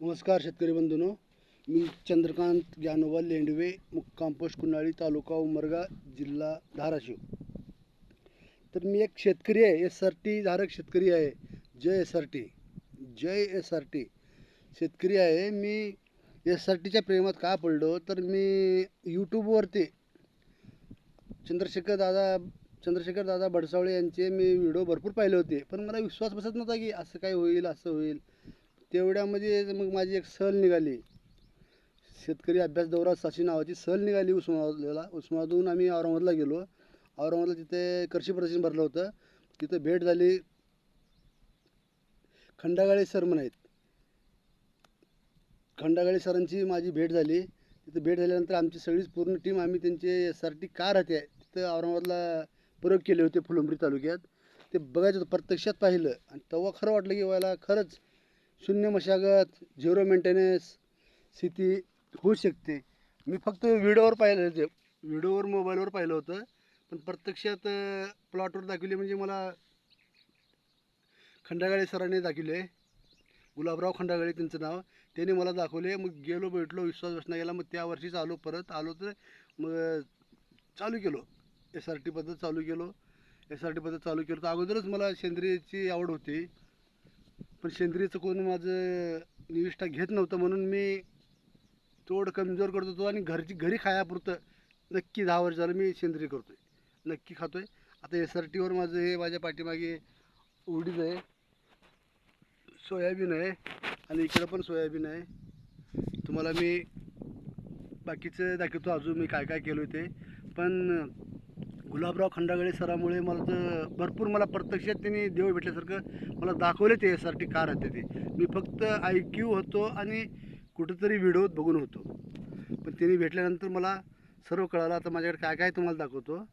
नमस्कार शेतकरी बंधूंनो, मी चंद्रकांत ज्ञानोबा लेंडवे, मुक्काम पोस्ट कुनाळी, तालुका उमरगा, जिल्हा धाराशिव. तर मी एक शेतकरी आहे, SRT धारक शेतकरी आहे. जय SRT, जय SRT शेतकरी आहे. मी SRTच्या प्रेमात का पडलो तर मी यूट्यूबवरती चंद्रशेखर दादा भडसावळे यांचे मी व्हिडिओ भरपूर पाहिले होते, पण मला विश्वास बसत नव्हता की असं काय होईल, असं होईल. तेवढ्यामध्ये मग माझी एक सहल निघाली, शेतकरी अभ्यास दौरा साची नावाची सहल निघाली उस्मानाबादहून आम्ही औरंगाबादला गेलो. औरंगाबादला तिथे कृषी प्रदर्शन भरलं होतं. तिथं भेट झाली. खंडागळे सर म्हणून आहेत, खंडागळे सरांची माझी भेट झाली. तिथं भेट झाल्यानंतर आमची सगळीच पूर्ण टीम आम्ही त्यांचे SRT कार होते तिथं औरंगाबादला प्रयोग केले होते फुलंब्री तालुक्यात. ते बघायचं होतं, प्रत्यक्षात पाहिलं आणि तेव्हा खरं वाटलं की व्हायला खरंच शून्य मशागत, झिरो मेंटेनन्स शेती होऊ शकते. मी फक्त व्हिडिओवर पाहिलं, ते व्हिडिओवर मोबाईलवर पाहिलं होतं, पण प्रत्यक्षात प्लॉटवर दाखवले म्हणजे मला खंडागळे सरांनी दाखवले. गुलाबराव खंडागळे त्यांचं नाव, त्यांनी मला दाखवले. मग गेलो, भेटलो, विश्वास बसला गेला. मग त्या वर्षीच परत आलो तर मग चालू केलो, SRT पद्धत चालू केलो. तर अगोदरच मला सेंद्रियची आवड होती, पण सेंद्रियचं कोण माझं निविष्ठा घेत नव्हतं, म्हणून मी तोड कमजोर करत होतो आणि घरी खायापुरतं. नक्की 10 वर्ष झालं मी सेंद्रिय करतोय, नक्की खातोय. आता SRTवर माझं हे माझ्या पाठीमागे उडीद आहे, सोयाबीन आहे आणि इकडं पण सोयाबीन आहे. तुम्हाला मी बाकीचं दाखवतो अजून मी काय काय केलं ते. पण गुलाबराव खंडागळे सरामुळे मला तर भरपूर, मला प्रत्यक्षात त्यांनी देव भेटल्यासारखं मला दाखवले. ते SRT कार होते ते मी फक्त IQ होतो आणि कुठंतरी व्हिडिओत बघून होतो, पण त्यांनी भेटल्यानंतर मला सर्व कळालं. आता माझ्याकडे काय काय तुम्हाला दाखवतो.